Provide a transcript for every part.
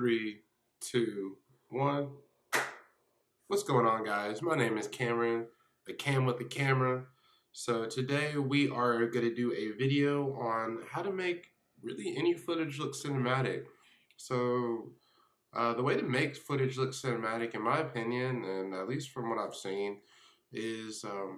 Three, two, one. What's going on, guys? My name is Cameron, the Cam with the camera. So today we are going to do a video on how to make really any footage look cinematic. So the way to make footage look cinematic, in my opinion, and at least from what I've seen, is of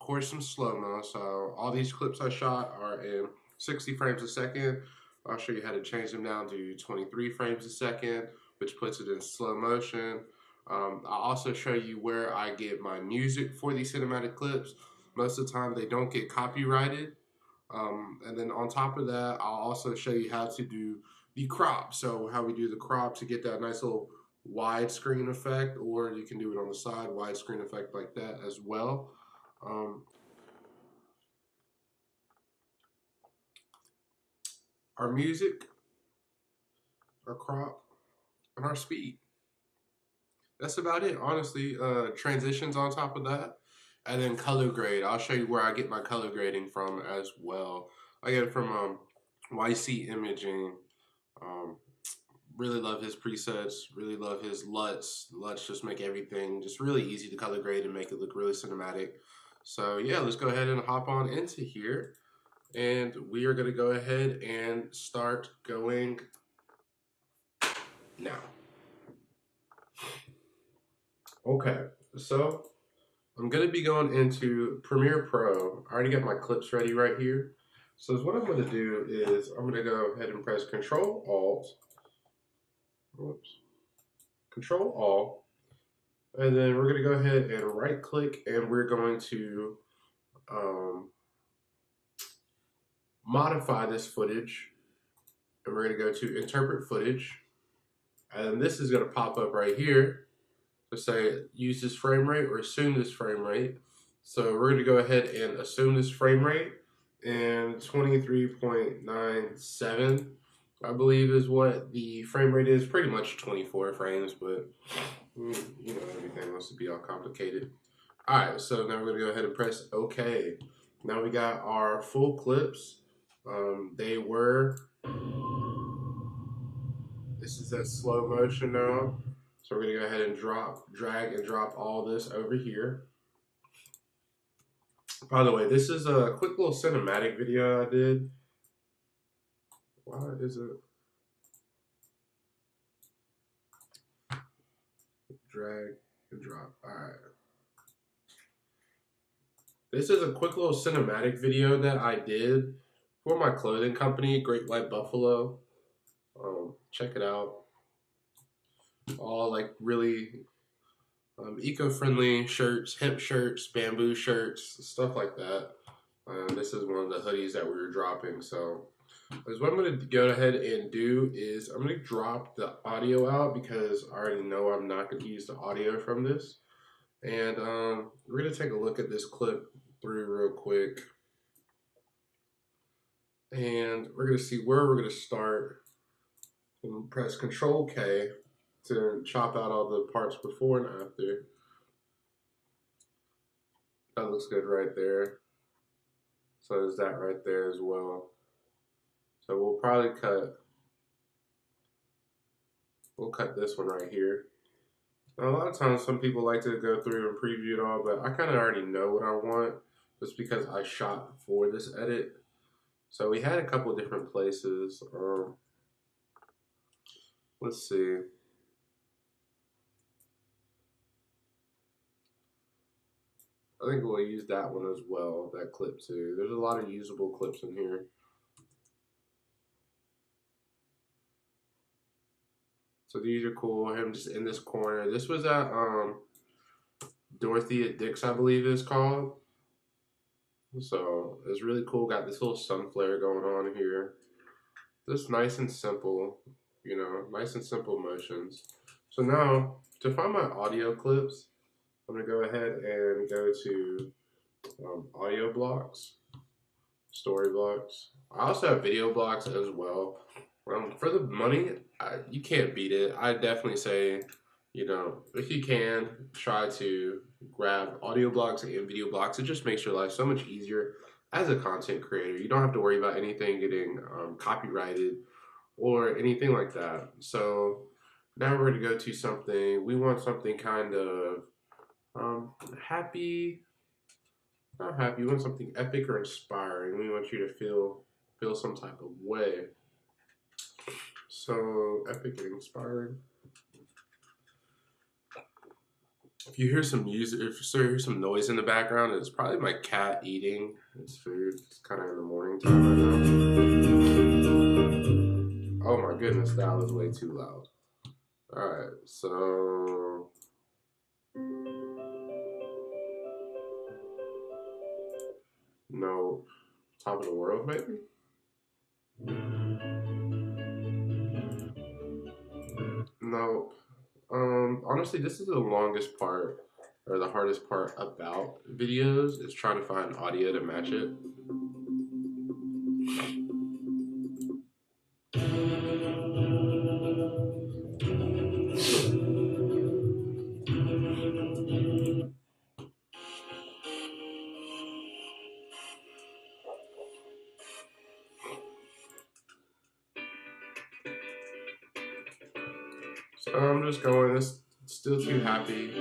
course some slow-mo. So all these clips I shot are in 60 frames a second. I'll show you how to change them down to 23 frames a second, which puts it in slow motion. I'll also show you where I get my music for these cinematic clips. Most of the time they don't get copyrighted. And then on top of that, I'll also show you how to do the crop. So how we do the crop to get that nice little widescreen effect, or you can do it on the side, widescreen effect like that as well. Our music, our crop, and our speed. That's about it, honestly. Transitions on top of that. And then color grade. I'll show you where I get my color grading from as well. I get it from YC Imaging. Really love his presets. Really love his LUTs. LUTs just make everything just really easy to color grade and make it look really cinematic. So yeah, let's go ahead and hop on into here. And we are going to go ahead and start going now. Okay, so I'm going to be going into Premiere Pro. I already got my clips ready right here. So what I'm going to do is I'm going to go ahead and press Control-Alt. Control-Alt. And then we're going to go ahead and right-click, and we're going to modify this footage. And we're going to go to Interpret Footage. And this is going to pop up right here to say use this frame rate or assume this frame rate. So we're going to go ahead and assume this frame rate, and 23.97 I believe is what the frame rate is. Pretty much 24 frames, but you know, everything wants to be all complicated. Alright, so now we're going to go ahead and press OK. Now we got our full clips. This is that slow motion now. So we're going to go ahead and drag and drop all this over here. By the way, this is a quick little cinematic video I did. Why is it? Drag and drop. Alright. This is a quick little cinematic video that I did for my clothing company, Great White Buffalo. Check it out. All like really eco-friendly shirts, hemp shirts, bamboo shirts, stuff like that. This is one of the hoodies that we were dropping. So what I'm going to go ahead and do is I'm going to drop the audio out because I already know I'm not going to use the audio from this. And we're going to take a look at this clip through real quick. And we're going to see where we're going to start. And press Control K to chop out all the parts before and after. That looks good right there. So there's that right there as well. So we'll probably cut this one right here. Now, a lot of times some people like to go through and preview it all, but I kind of already know what I want just because I shot for this edit. So we had a couple different places. Let's see. I think we'll use that one as well, that clip too. There's a lot of usable clips in here. So these are cool. Him just in this corner. This was at Dorothy at Dick's, I believe it's called. So it's really cool. Got this little sun flare going on here. Just nice and simple. You know, nice and simple motions. So now, to find my audio clips, I'm going to go ahead and go to audio blocks, story blocks. I also have video blocks as well. For the money, you can't beat it. I definitely say, you know, if you can, try to grab audio blocks and video blocks. It just makes your life so much easier as a content creator. You don't have to worry about anything getting copyrighted or anything like that. So Now we're going to go to something. We want something kind of happy. Not happy. We want something epic or inspiring. We want you to feel some type of way. So epic and inspiring. If you hear some music, if you hear some noise in the background, it's probably my cat eating his food. It's kind of in the morning time right now. Oh my goodness, that was way too loud. All right, so no, top of the world maybe. No, honestly, this is the longest part or the hardest part about videos is trying to find audio to match it. So I'm just going, it's still too happy. I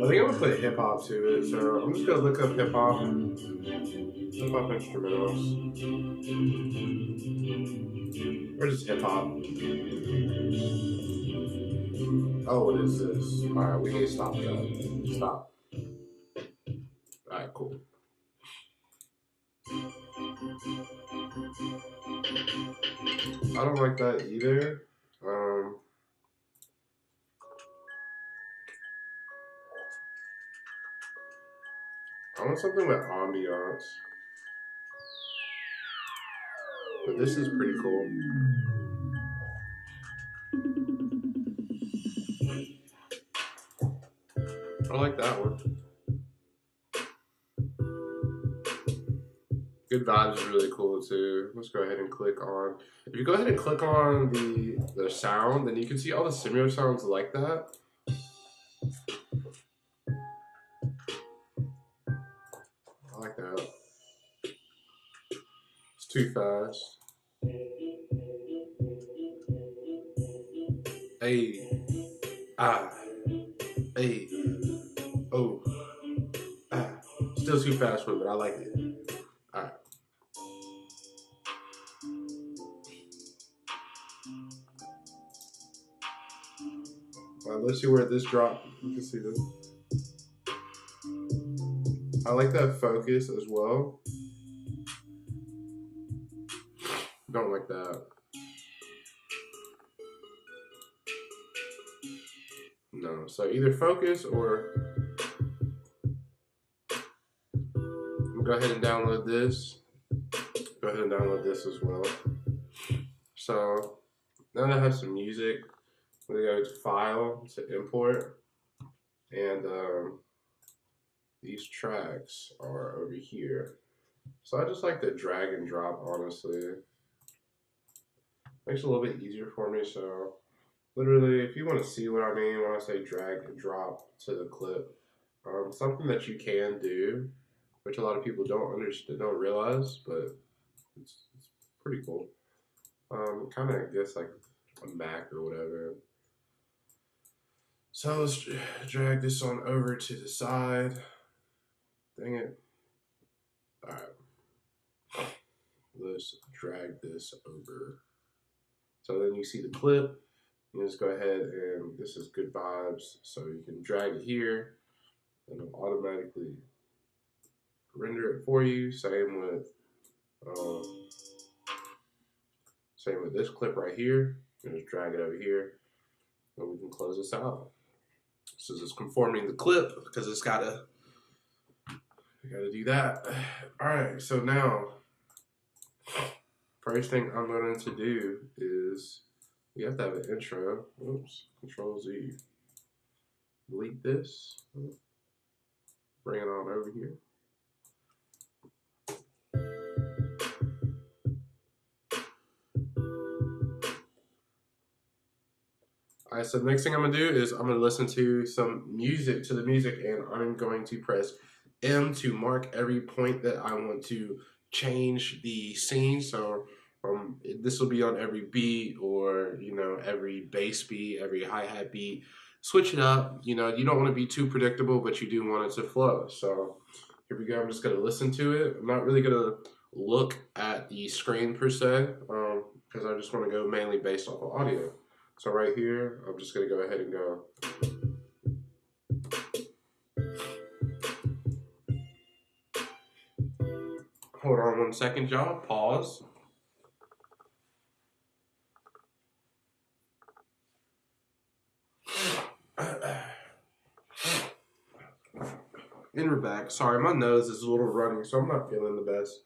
think I'm gonna put hip hop to it, so I'm just gonna look up hip hop instrumentals, or just hip hop. Oh, what is this? Alright, we need to stop that. Stop. Alright, cool. I don't like that either. I want something with ambiance. But this is pretty cool. I like that one. Good Vibes is really cool too. Let's go ahead and click on. If you go ahead and click on the sound, then you can see all the similar sounds like that. I like that. It's too fast. Hey, ah, hey, oh, ah. Still too fast for me, but I like it. All right. Let's see where this drop. You can see this. I like that focus as well. Don't like that. No. So either focus or go ahead and download this. Go ahead and download this as well. So now that I have some music, I'm gonna go to File to import, and these tracks are over here. So I just like to drag and drop, honestly. Makes it a little bit easier for me. So literally, if you want to see what I mean when I say drag and drop to the clip, something that you can do, which a lot of people don't understand, don't realize, but it's pretty cool. Kind of, I guess, like a Mac or whatever. So let's drag this on over to the side. Dang it. Alright. Let's drag this over. So then you see the clip. You just go ahead and this is Good Vibes. So you can drag it here and it'll automatically render it for you. Same with this clip right here. You just drag it over here and we can close this out. So it's conforming the clip because it's gotta do that. Alright, so now first thing I'm going to do is we have to have an intro. Oops, Control Z. Delete this. Bring it on over here. Alright, so the next thing I'm going to do is I'm going to listen to some music, to the music, and I'm going to press M to mark every point that I want to change the scene. So This will be on every beat, or every bass beat, every hi-hat beat. Switch it up. You don't want to be too predictable, but you do want it to flow. So here we go. I'm just gonna listen to it. I'm not really gonna look at the screen per se, because I just want to go mainly based off of audio. So right here, I'm just gonna go ahead and go. Hold on 1 second, y'all. Pause. And we're back. Sorry, my nose is a little runny, so I'm not feeling the best.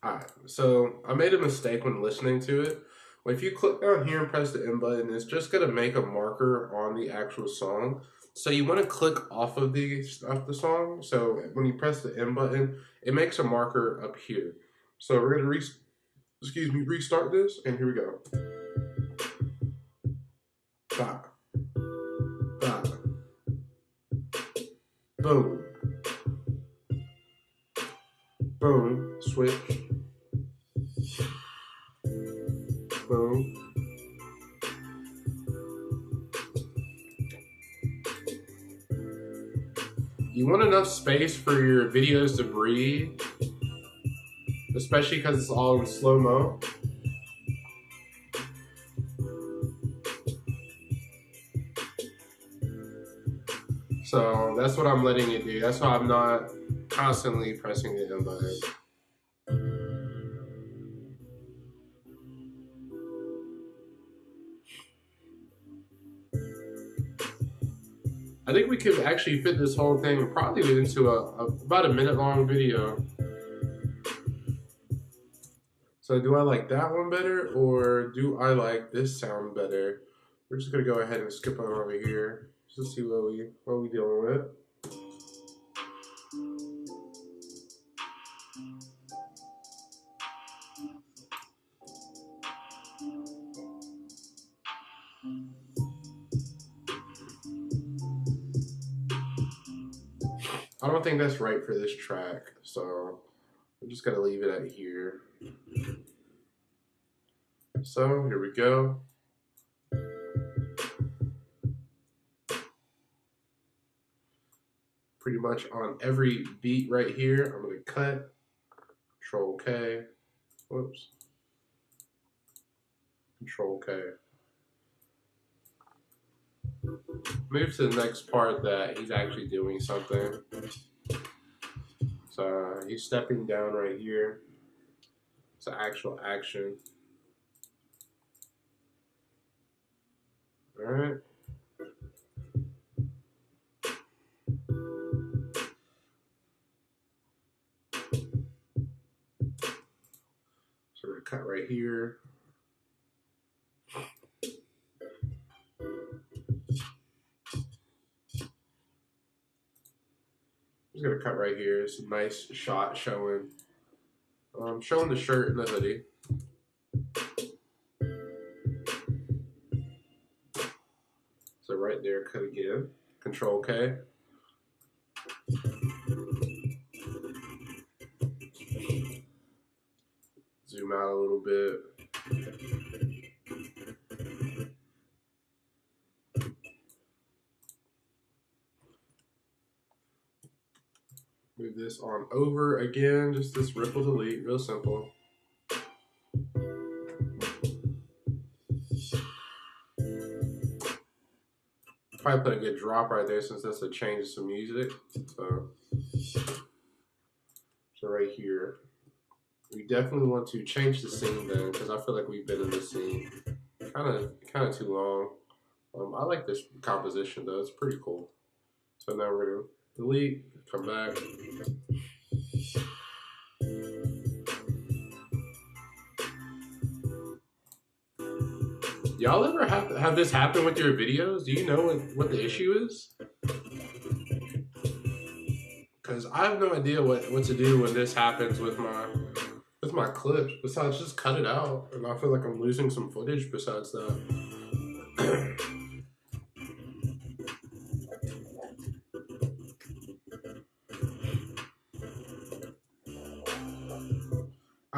Alright, so I made a mistake when listening to it. Well, if you click down here and press the M button, it's just going to make a marker on the actual song. So you want to click off of the song. So when you press the M button, it makes a marker up here. So we're going to restart this, and here we go. Ba, ba, boom, boom, switch, boom. You want enough space for your videos to breathe, especially because it's all in slow-mo. So that's what I'm letting it do. That's why I'm not constantly pressing the M button. I think we could actually fit this whole thing probably into about a minute-long video. So do I like that one better, or do I like this sound better? We're just gonna go ahead and skip on over here just to see what we dealing with. I don't think that's right for this track, so I'm just gonna leave it at here. So here we go. Pretty much on every beat right here, I'm gonna cut, Control K, whoops, Control K. Move to the next part that he's actually doing something. So he's stepping down right here. It's an actual action. All right. So we're gonna cut right here. I'm just gonna cut right here. It's a nice shot showing the shirt and the hoodie. So right there, cut again. Control K. Zoom out a little bit. Move this on over again, just this ripple delete, real simple. Probably put a good drop right there since that's a change some music. So right here, we definitely want to change the scene then, because I feel like we've been in this scene kind of too long. I like this composition though; it's pretty cool. So now we're gonna delete, come back. Y'all ever have this happen with your videos? Do you know what the issue is? Because I have no idea what to do when this happens with my clips. Besides just cut it out, and I feel like I'm losing some footage besides that.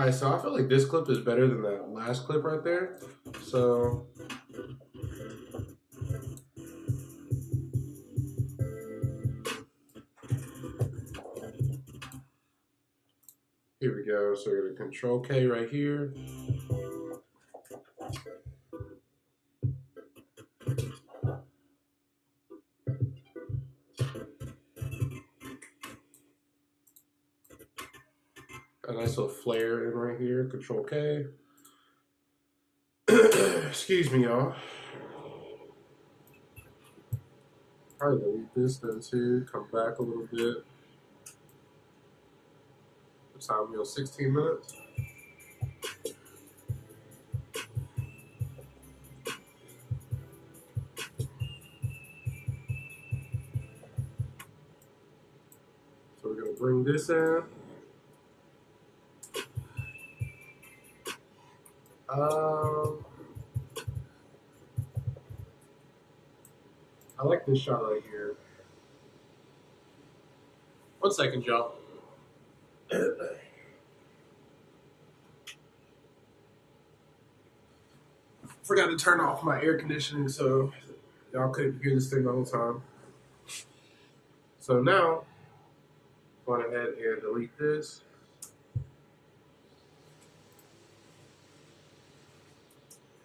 Alright, so I feel like this clip is better than that last clip right there. So here we go. So we're gonna Control K right here. A nice little flare in right here. Control K. Excuse me, y'all. Probably delete this then too. Come back a little bit. What time? 16 minutes. So we're gonna bring this in. I like this shot right here. 1 second, y'all. Forgot to turn off my air conditioning, so y'all couldn't hear this thing the whole time. So now, go ahead and delete this.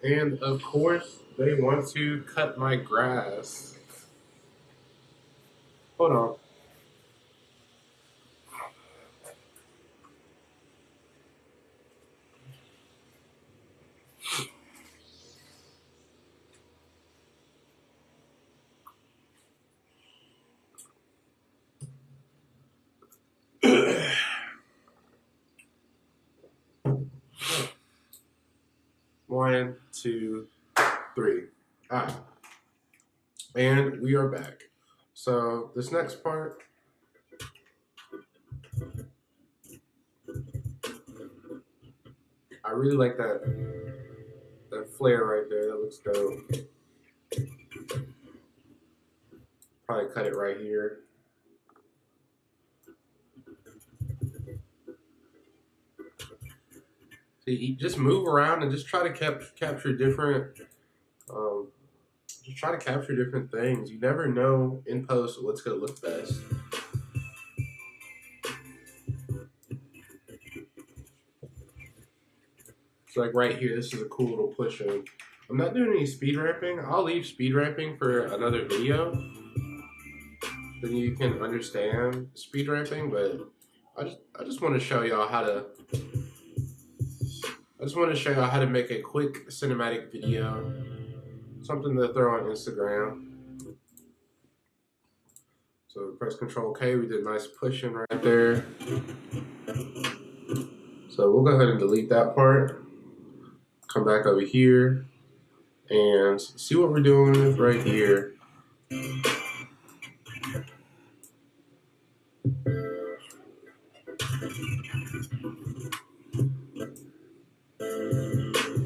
And of course, they want to cut my grass. Hold on. One, two, three. Ah. And we are back. So this next part, I really like that flare right there. That looks dope. Probably cut it right here. So you just move around and just try to capture different. Just try to capture different things. You never know in post what's gonna look best. So like right here, this is a cool little push in. I'm not doing any speed ramping. I'll leave speed ramping for another video. Then you can understand speed ramping, but I just want to show y'all how to. I just want to show y'all how to make a quick cinematic video, something to throw on Instagram. So press Control K. We did a nice pushing right there. So we'll go ahead and delete that part. Come back over here and see what we're doing right here.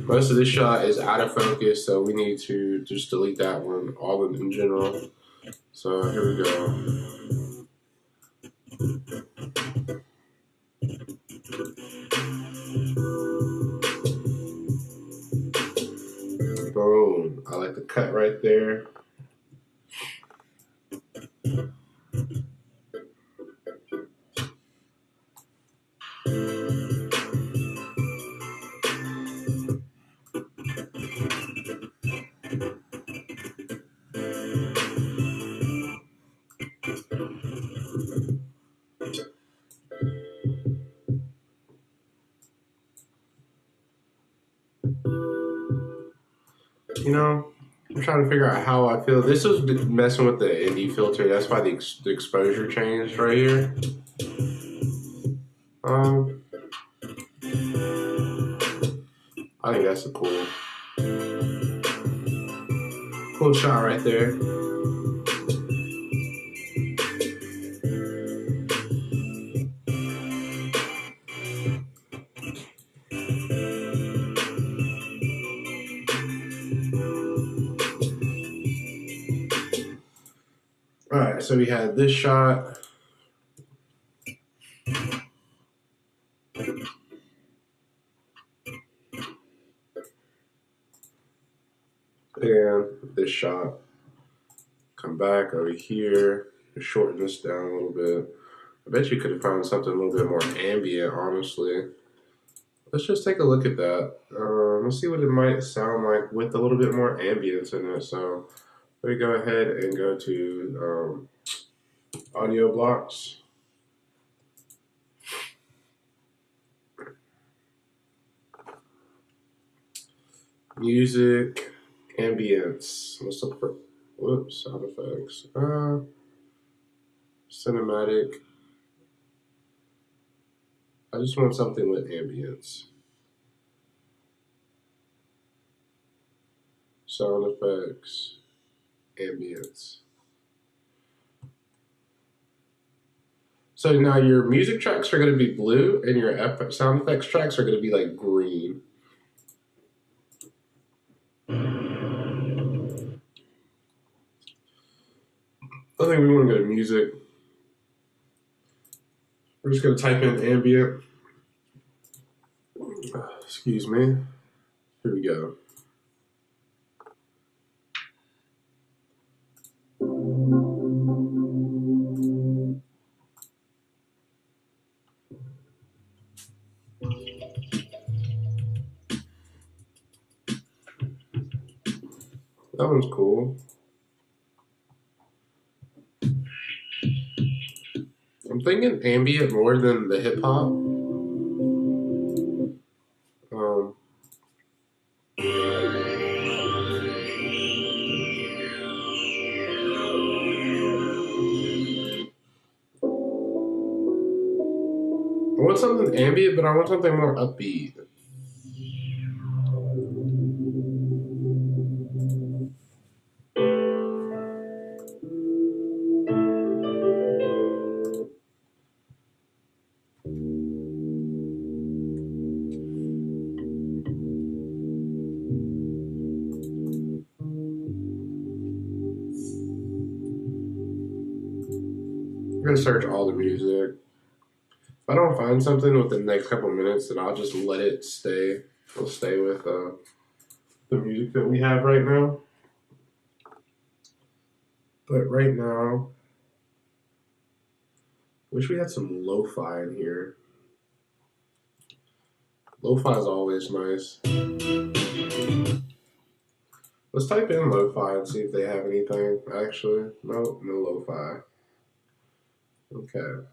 Most of this shot is out of focus, so we need to just delete that one, all of them in general. So here we go. Boom. I like the cut right there. You know, I'm trying to figure out how I feel. This was messing with the ND filter. That's why the exposure changed right here. I think that's a cool shot right there. All right, so we had this shot. this shot. Come back over here, shorten this down a little bit. I bet you could have found something a little bit more ambient, honestly. Let's just take a look at that. Let's see what it might sound like with a little bit more ambience in it. So let me go ahead and go to audio blocks. Music, ambience. Let's look for, whoops, sound effects. Cinematic. I just want something with ambience. Sound effects, ambience. So now your music tracks are going to be blue and your sound effects tracks are going to be like green. I think we want to go to music. We're just going to type in ambient. Excuse me. Here we go. That one's cool. I'm thinking ambient more than the hip hop. I want something ambient, but I want something more upbeat. I'm gonna search all the music. If I don't find something within the next couple of minutes, then I'll just let it stay. We'll stay with the music that we have right now. But right now, wish we had some lo-fi in here. Lo-fi is always nice. Let's type in lo-fi and see if they have anything. Actually, no lo-fi. Okay.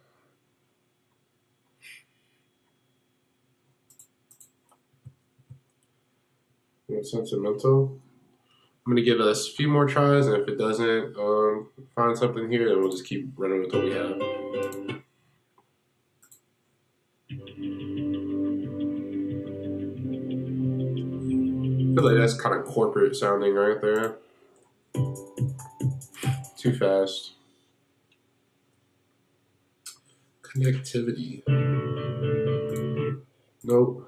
Sentimental. I'm gonna give us a few more tries, and if it doesn't find something here, then we'll just keep running with what we have. I feel like that's kind of corporate sounding right there. Too fast. Connectivity. Nope.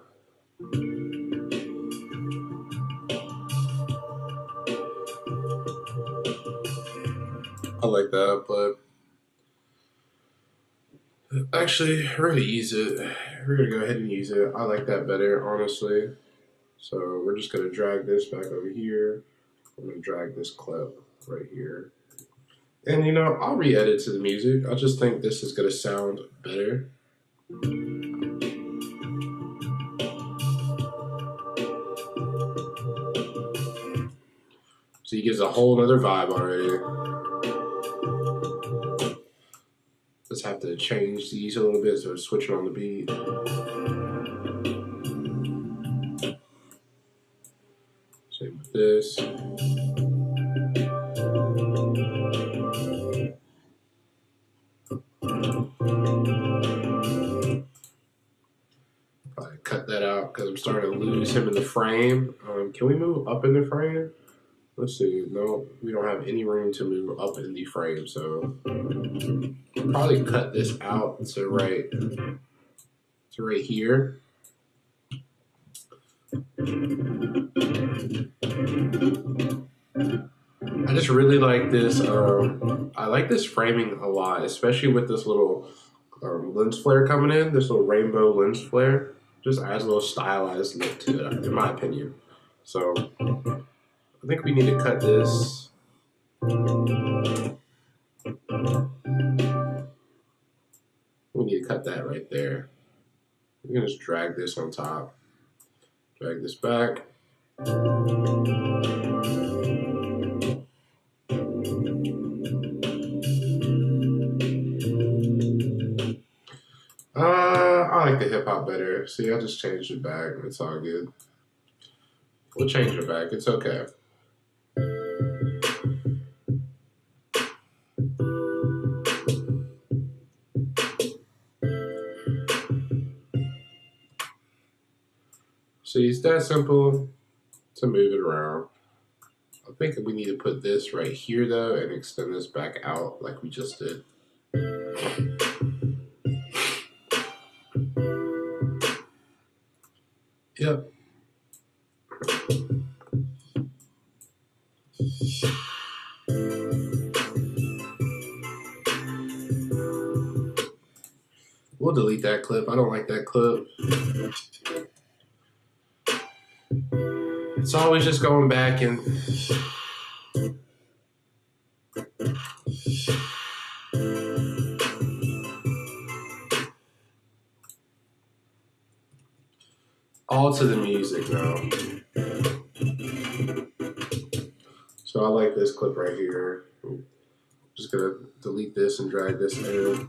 I like that, but actually, we're gonna use it. We're gonna go ahead and use it. I like that better, honestly. So we're just gonna drag this back over here. I'm gonna drag this clip right here. And you know, I'll re-edit to the music. I just think this is gonna sound better. So he gives a whole other vibe already. Just have to change these a little bit, so switching on the beat. Same with this. Probably cut that out because I'm starting to lose him in the frame. Can we move up in the frame? Let's see. No, we don't have any room to move up in the frame, so I'll probably cut this out to right here. I just really like this. I like this framing a lot, especially with this little lens flare coming in. This little rainbow lens flare just adds a little stylized look to it, in my opinion. So I think we need to cut this. We need to cut that right there. We're gonna just drag this on top. Drag this back. I like the hip hop better. See, I just changed it back. It's all good. We'll change it back. It's okay. See, it's that simple to move it around. I think we need to put this right here though and extend this back out like we just did. Yep. We'll delete that clip. I don't like that clip. It's always just going back and all to the music now. So I like this clip right here. I'm just gonna delete this and drag this in.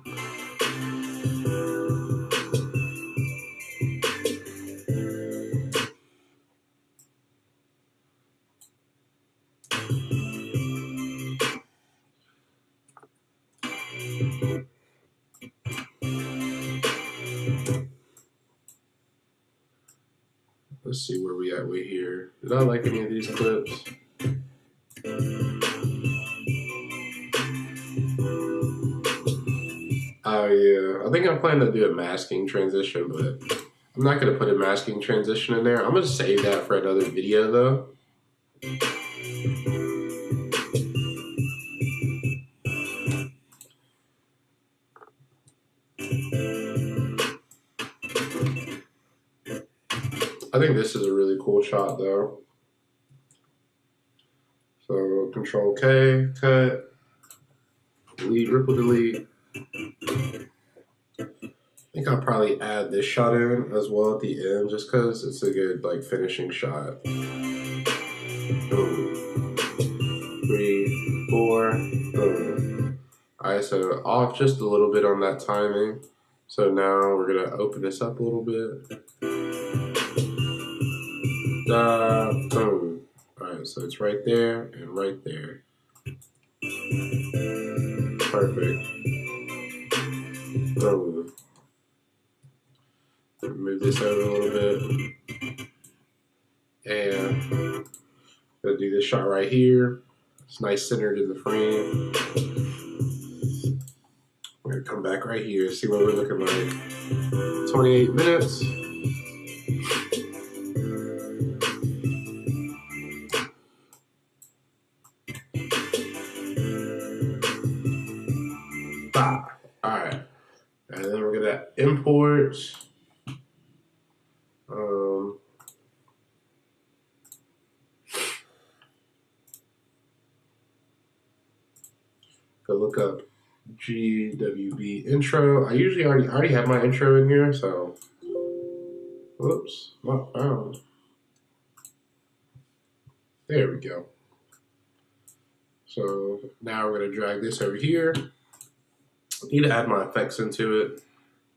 Let's see where we at with here. Did I like any of these clips? Oh yeah, I think I'm planning to do a masking transition, but I'm not gonna put a masking transition in there. I'm gonna save that for another video though. I think this is a really cool shot though. So Control K, cut, delete, ripple delete. I think I'll probably add this shot in as well at the end just because it's a good like finishing shot. 2, 3, 4, boom. Alright, so off just a little bit on that timing. So now we're gonna open this up a little bit. Boom. Alright, so it's right there and right there. Perfect. Boom. Move this over a little bit. And I'm gonna do this shot right here. It's nice centered in the frame. We're gonna come back right here, see what we're looking like. 28 minutes. Alright. And then we're gonna import go look up GWB intro. I usually already have my intro in here, so whoops, not found. There we go. So now we're gonna drag this over here. I need to add my effects into it.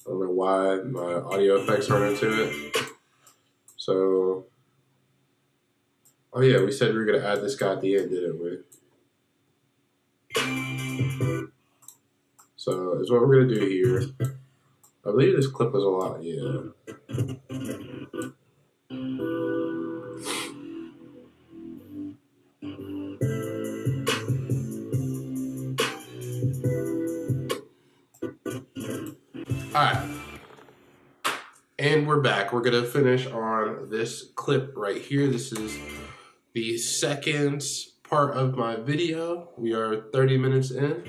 I don't know why my audio effects aren't into it. So, oh yeah, we said we were gonna add this guy at the end, didn't we? So is what we're gonna do here. I believe this clip was a lot, yeah. Alright. And we're back. We're gonna finish on this clip right here. This is the second part of my video. We are 30 minutes in.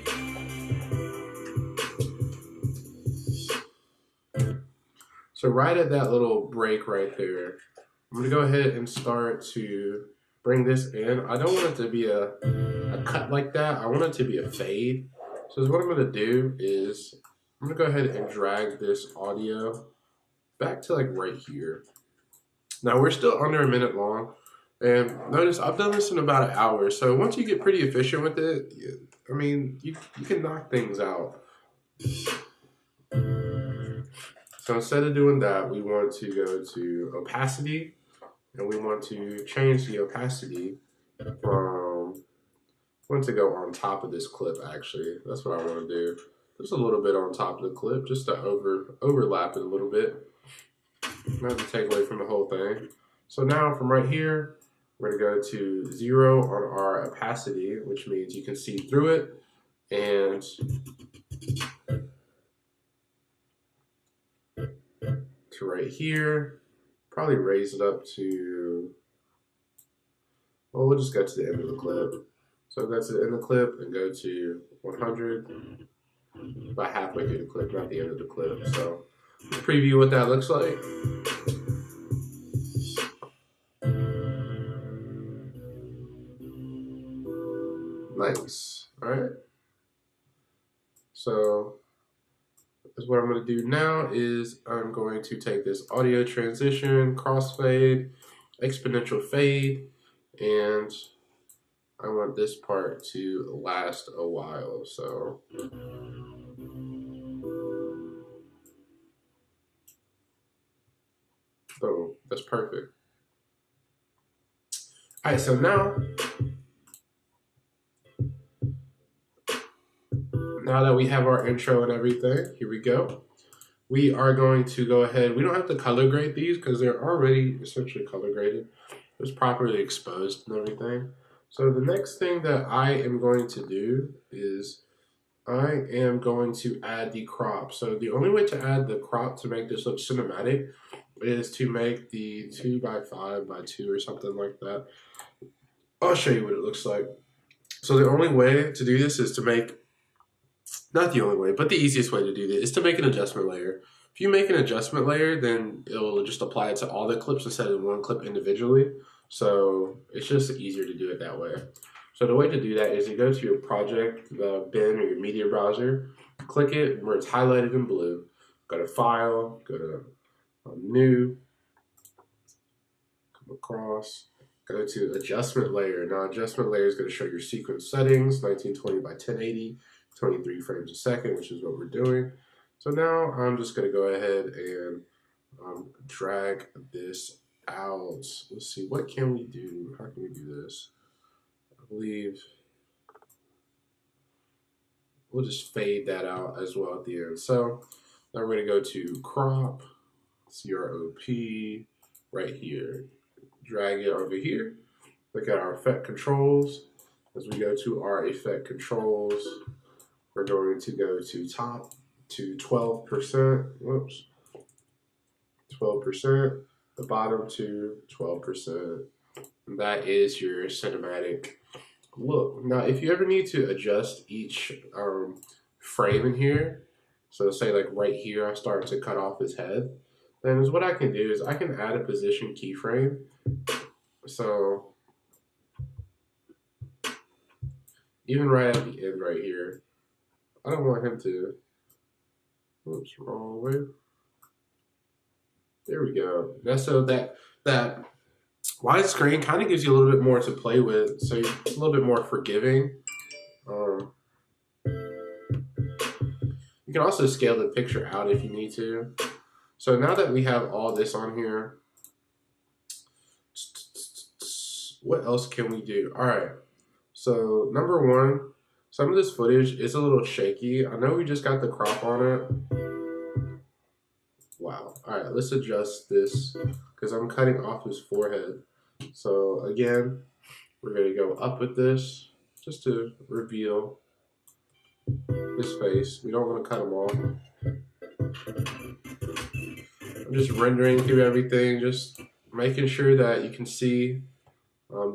So right at that little break right there, I'm gonna go ahead and start to bring this in. I don't want it to be a cut like that. I want it to be a fade. So what I'm going to do is I'm going to go ahead and drag this audio back to like right here. Now we're still under a minute long. And notice I've done this in about an hour. So once you get pretty efficient with it, I mean, you can knock things out. So instead of doing that, we want to go to opacity, and we want to change the opacity from, I want to go on top of this clip actually. That's what I want to do. Just a little bit on top of the clip, just to overlap it a little bit. Not to take away from the whole thing. So now from right here, we're going to go to 0 on our opacity, which means you can see through it. And to right here, probably raise it up to, well, we'll just go to the end of the clip. So go to the end of the clip and go to 100, about halfway through the clip, not the end of the clip. So preview what that looks like. Nice. All right. So what I'm going to do now is I'm going to take this audio transition, crossfade, exponential fade, and I want this part to last a while. So boom, that's perfect. All right, so now that we have our intro and everything, here we go. We are going to go ahead. We don't have to color grade these because they're already essentially color graded. It's properly exposed and everything. So the next thing that I am going to do is I am going to add the crop. So the only way to add the crop to make this look cinematic is to make the 2x5x2 or something like that. I'll show you what it looks like. So the only way to do this is to make, not the only way, but the easiest way to do this is to make an adjustment layer. If you make an adjustment layer, then it'll just apply it to all the clips instead of one clip individually. So it's just easier to do it that way. So the way to do that is you go to your project bin or your media browser, click it where it's highlighted in blue, go to File, go to New, come across, go to Adjustment Layer. Now Adjustment Layer is going to show your sequence settings, 1920 by 1080, 23 frames a second, which is what we're doing. So now I'm just going to go ahead and drag this out. Let's see, what can we do? How can we do this? I believe we'll just fade that out as well at the end. So now we're going to go to crop, CROP, right here. Drag it over here. Look at our effect controls. As we go to our effect controls, we're going to go to top to 12%. Whoops. 12%. The bottom to 12%. And that is your cinematic look. Now, if you ever need to adjust each frame in here, so say like right here, I start to cut off his head, then what I can do is I can add a position keyframe. So even right at the end right here, I don't want him to, oops, wrong way. There we go. That's so that widescreen kind of gives you a little bit more to play with, so it's a little bit more forgiving. You can also scale the picture out if you need to. So now that we have all this on here, what else can we do? All right. So number one, some of this footage is a little shaky. I know we just got the crop on it. Wow. All right, let's adjust this because I'm cutting off his forehead. So again, we're going to go up with this just to reveal his face. We don't want to cut him off. I'm just rendering through everything, just making sure that you can see.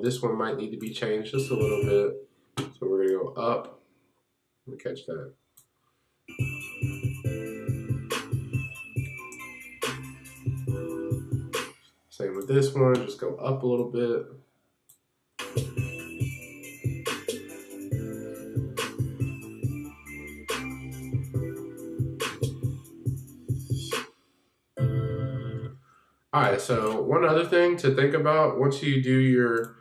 This one might need to be changed just a little bit. So we're going to go up. Let me catch that. Same with this one, just go up a little bit. All right, so one other thing to think about once you do your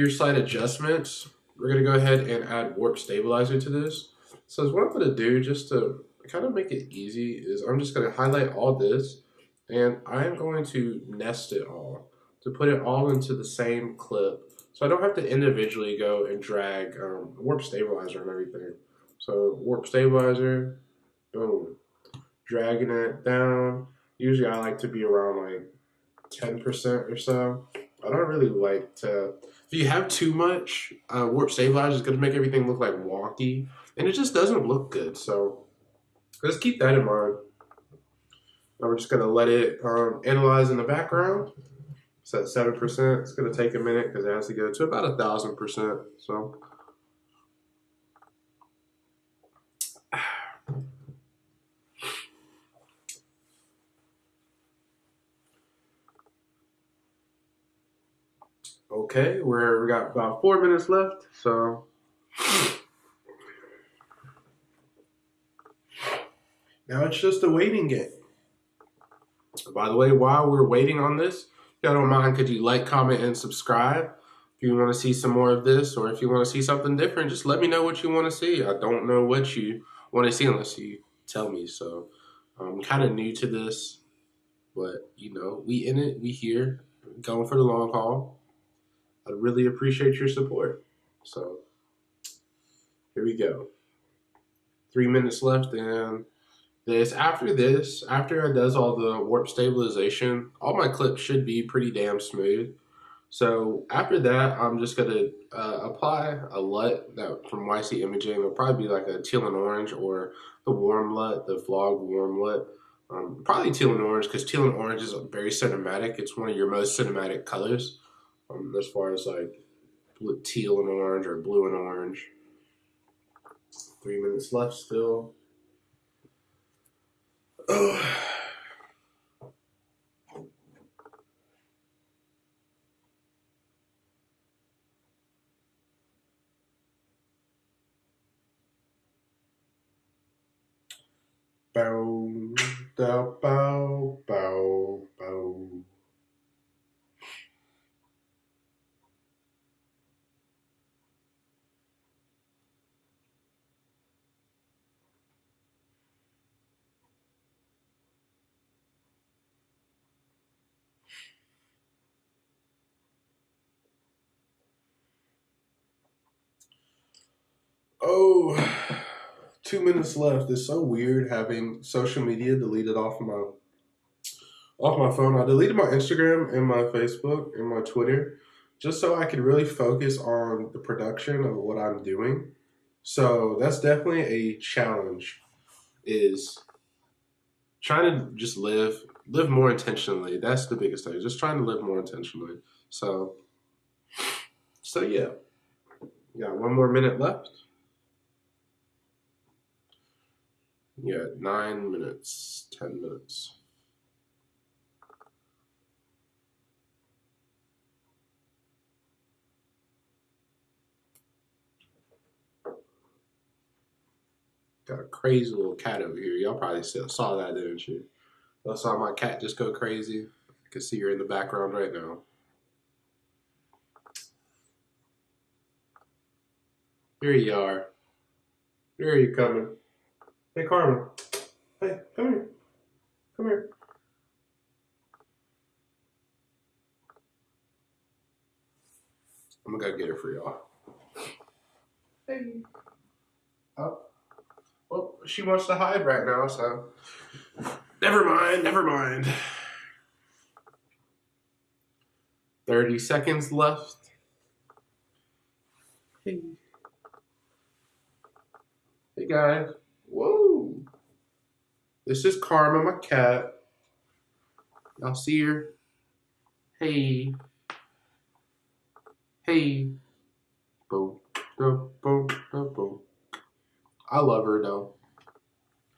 slight adjustments, we're gonna go ahead and add warp stabilizer to this. So what I'm gonna do just to kind of make it easy is I'm just gonna highlight all this, and I'm going to nest it all to put it all into the same clip, so I don't have to individually go and drag warp stabilizer and everything. So warp stabilizer, boom, dragging it down. Usually I like to be around like 10% or so. I don't really like to. If you have too much warp stabilizer, it's going to make everything look like wonky, and it just doesn't look good. So let's keep that in mind. Now we're just going to let it analyze in the background. So at 7%, it's going to take a minute because it has to go to about 1,000%. So. Okay, we got about 4 minutes left, so now it's just a waiting game. By the way, while we're waiting on this, if y'all don't mind, could you like, comment, and subscribe? If you want to see some more of this, or if you want to see something different, just let me know what you want to see. I don't know what you want to see unless you tell me. So I'm kind of new to this, but you know, we in it, we here, going for the long haul. I really appreciate your support. So here we go. 3 minutes left, and after it does all the warp stabilization, all my clips should be pretty damn smooth. So after that, I'm just gonna apply a LUT that from YC Imaging. It'll probably be like a teal and orange, or the warm LUT, the Vlog warm LUT. Probably teal and orange, because teal and orange is very cinematic. It's one of your most cinematic colors, as far as like teal and orange or blue and orange. 3 minutes left still. Oh. Bow, bow, bow, bow, bow. Oh, 2 minutes left. It's so weird having social media deleted off my phone. I deleted my Instagram and my Facebook and my Twitter just so I could really focus on the production of what I'm doing. So that's definitely a challenge, is trying to just live more intentionally. That's the biggest thing. Just trying to live more intentionally. So yeah. We got 1 more minute left. Yeah, 9 minutes, 10 minutes. Got a crazy little cat over here. Y'all probably saw that, didn't you? Y'all saw my cat just go crazy. I can see her in the background right now. Here you are. Here you coming. Hey, Karma. Hey, come here. Come here. I'm gonna go get her for y'all. Hey. Oh. Well, she wants to hide right now, so never mind, never mind. 30 seconds left. Hey. Hey, guys. Whoa. This is Karma, my cat. Y'all see her? Hey. Hey. Boom. Boom. Boom. Boom. Boom. I love her, though.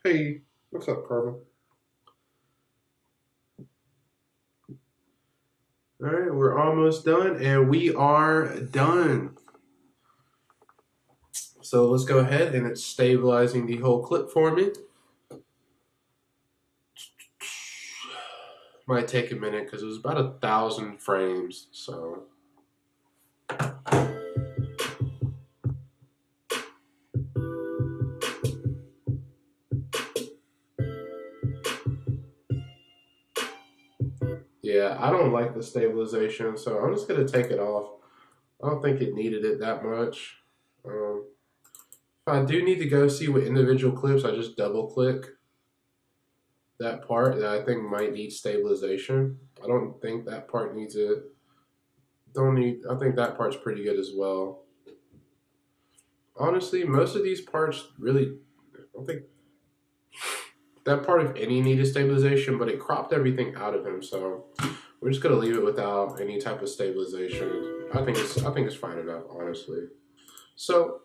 Hey. What's up, Karma? All right, we're almost done, and we are done. So let's go ahead, and it's stabilizing the whole clip for me. Might take a minute because it was about 1,000 frames. So yeah, I don't like the stabilization, so I'm just gonna take it off. I don't think it needed it that much. If I do need to go see what individual clips, I just double click that part that I think might need stabilization. I don't think that part needs it. I think that part's pretty good as well. Honestly, most of these parts really, I don't think that part of any needed stabilization, but it cropped everything out of him, so we're just gonna leave it without any type of stabilization. I think it's fine enough, honestly. So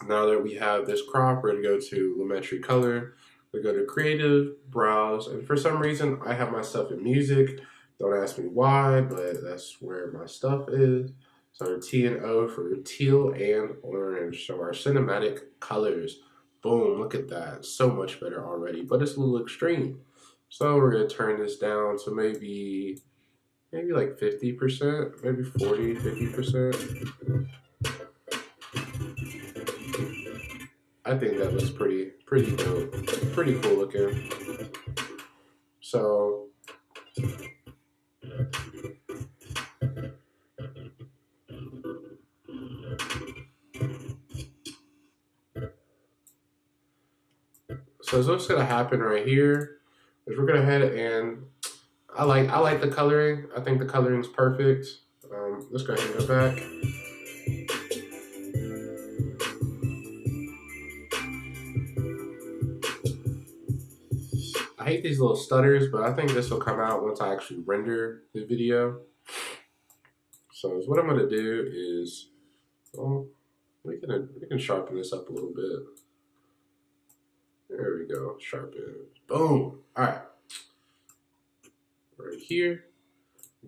now that we have this crop, we're gonna go to Lumetri Color. We go to Creative, Browse, and for some reason I have my stuff in Music. Don't ask me why, but that's where my stuff is. So T and O for teal and orange. So our cinematic colors. Boom, look at that. So much better already, but it's a little extreme. So we're gonna turn this down to maybe like 50%, maybe 40, 50%. I think that looks pretty dope. Pretty cool looking. So what's gonna happen right here is we're gonna head and I like the coloring. I think the coloring is perfect. Let's go ahead and go back. I hate these little stutters, but I think this will come out once I actually render the video. So what I'm gonna do is, well, we can sharpen this up a little bit. There we go, sharpen. Boom. All right. Right here,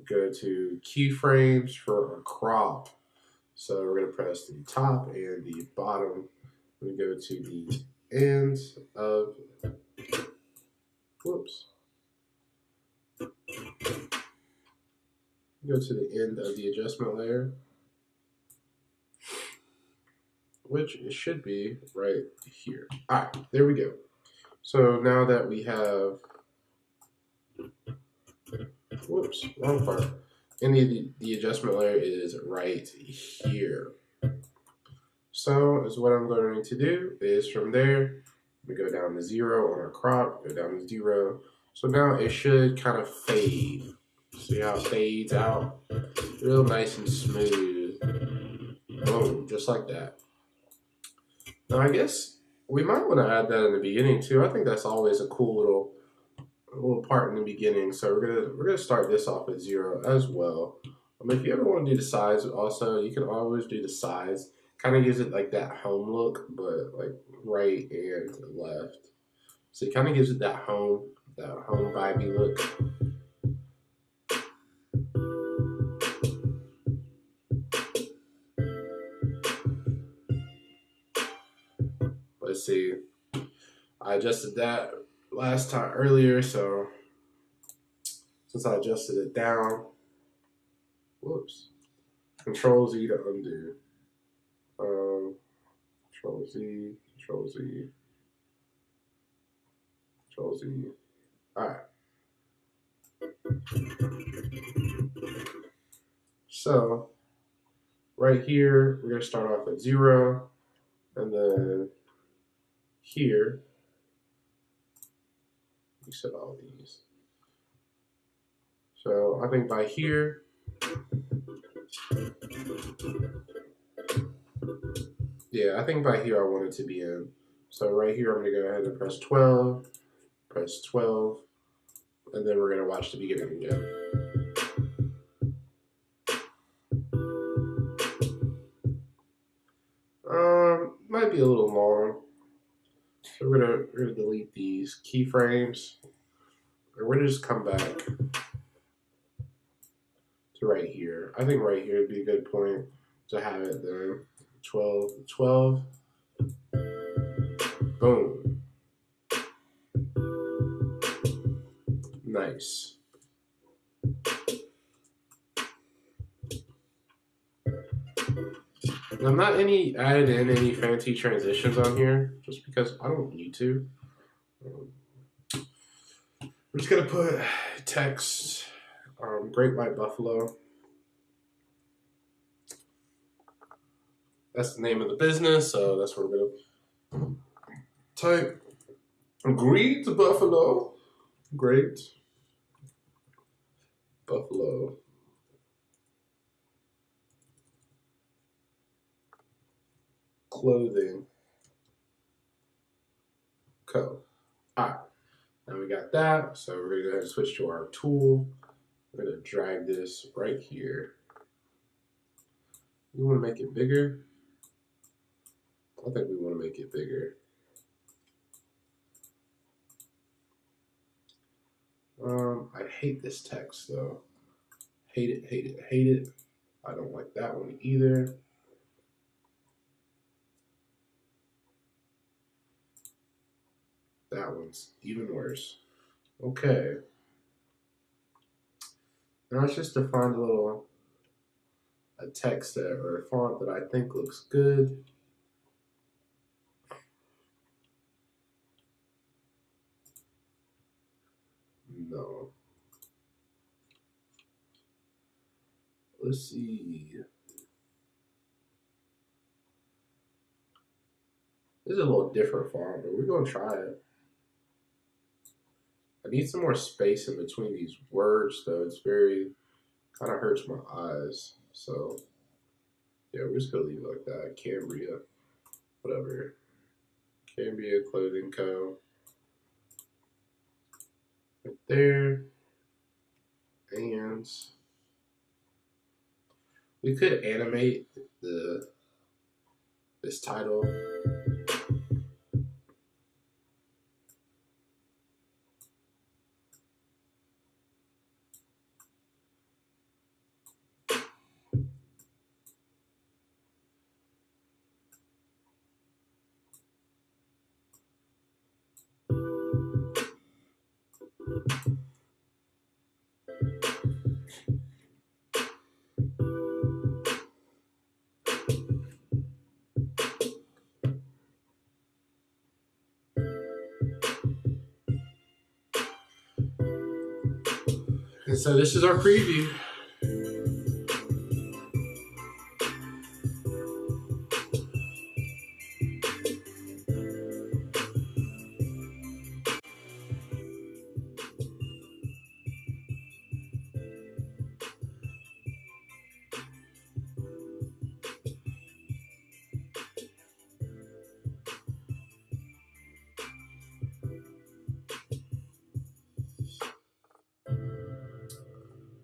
go to keyframes for a crop. So we're gonna press the top and the bottom. We go to the ends of. Whoops. Go to the end of the adjustment layer, which it should be right here. All right, there we go. So now that we have, whoops, wrong part. And the adjustment layer is right here. So is what I'm going to do is from there, we go down to 0 on our crop, go down to 0. So now it should kind of fade. See how it fades out? Real nice and smooth. Boom, just like that. Now I guess we might want to add that in the beginning too. I think that's always a cool little part in the beginning. So we're gonna start this off at 0 as well. If you ever want to do the sides also, you can always do the sides. Kind of gives it like that home look, but like right and left. So it kind of gives it that home vibey look. Let's see. I adjusted that last time earlier, so since I adjusted it down, whoops. Control Z to undo. Control Z, Control Z, Control Z. All right. So right here, we're gonna start off at 0, and then here, we set all these. So I think by here, yeah, I think by here I want it to be in. So right here, I'm gonna go ahead and press 12, and then we're gonna watch the beginning again. Might be a little long. So we're gonna delete these keyframes, and we're gonna just come back to right here. I think right here would be a good point to have it then. 12. Boom. Nice. I'm not added in any fancy transitions on here, just because I don't need to. We're just gonna put text, Great White Buffalo. That's the name of the business, so that's what we're gonna type. Great Buffalo. Great Buffalo. Clothing Co. Alright, now we got that, so we're gonna go ahead and switch to our tool. We're gonna drag this right here. We wanna make it bigger. I think we wanna make it bigger. I hate this text though. Hate it, hate it, hate it. I don't like that one either. That one's even worse. Okay. Now it's just to find a text or a font that I think looks good. No. Let's see. This is a little different font, but we're gonna try it. I need some more space in between these words, though. It's kind of hurts my eyes. So, yeah, we're just gonna leave it like that. Cambria, whatever. Cambria Clothing Co. Right there. And we could animate this title. And so this is our preview.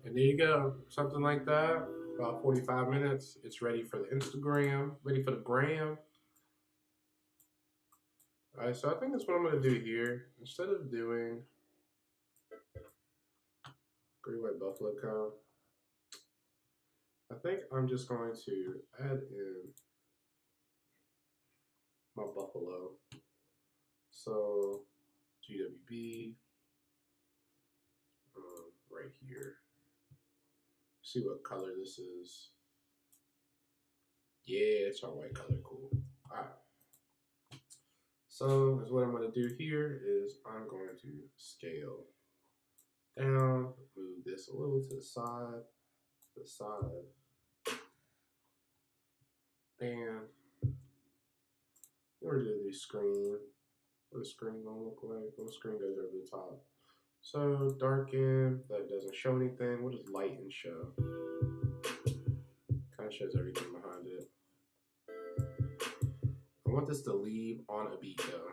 And there you go, something like that. About 45 minutes. It's ready for the Instagram, ready for the gram. All right, so I think that's what I'm gonna do here. Instead of doing Great White Buffalo Co., I think I'm just going to add in my buffalo. So GWB right here. See what color this is. Yeah, it's our white color. Cool. All right. So what I'm going to do here is I'm going to scale down, move this a little to the side, and we're going to do screen. What the screen gonna look like? Well, the screen goes over the top. So darken, that doesn't show anything. What does lighten show? Kind of shows everything behind it. I want this to leave on a beat though.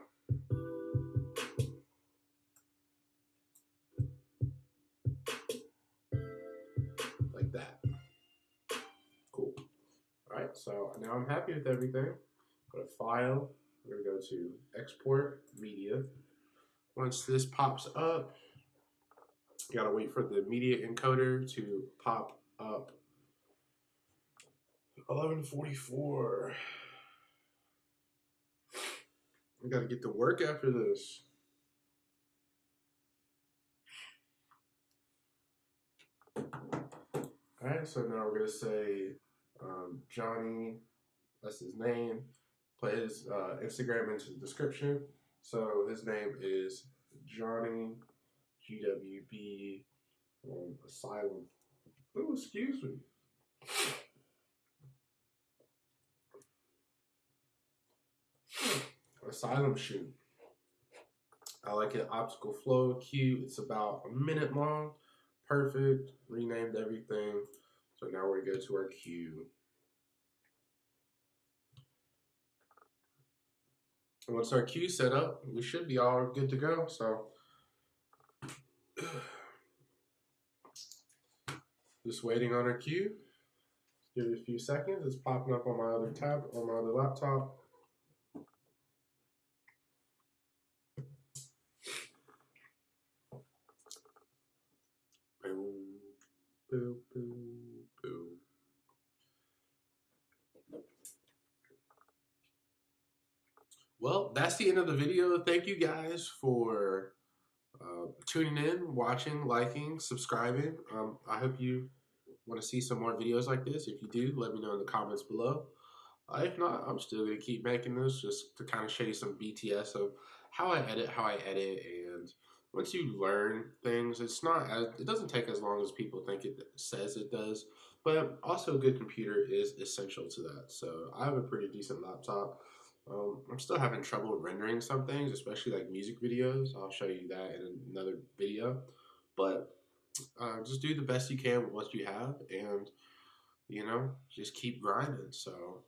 Like that. Cool. Alright, so now I'm happy with everything. Go to File. We're gonna go to Export Media. Once this pops up, you gotta wait for the media encoder to pop up. 11:44. We gotta get to work after this. Alright, so now we're going to say Johnny, that's his name. Put his Instagram into the description. So his name is Johnny GWB Asylum. Oh, excuse me. Asylum shoe. I like it. Optical flow, cute. It's about a minute long. Perfect. Renamed everything. So now we go to our queue. Once our queue set up, we should be all good to go. So just waiting on our queue. Give it a few seconds. It's popping up on my other tab, on my other laptop. Boom, boom, boom, boom. Well, that's the end of the video. Thank you guys for tuning in, watching, liking, subscribing. I hope you want to see some more videos like this. If you do, let me know in the comments below. If not, I'm still going to keep making this just to kind of show you some BTS of how I edit, and once you learn things, it doesn't take as long as people think it says it does, but also a good computer is essential to that. So I have a pretty decent laptop. I'm still having trouble rendering some things, especially like music videos. I'll show you that in another video, but just do the best you can with what you have, and just keep grinding. So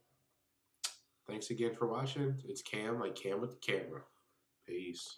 thanks again for watching. It's Cam, like Cam with the camera. Peace.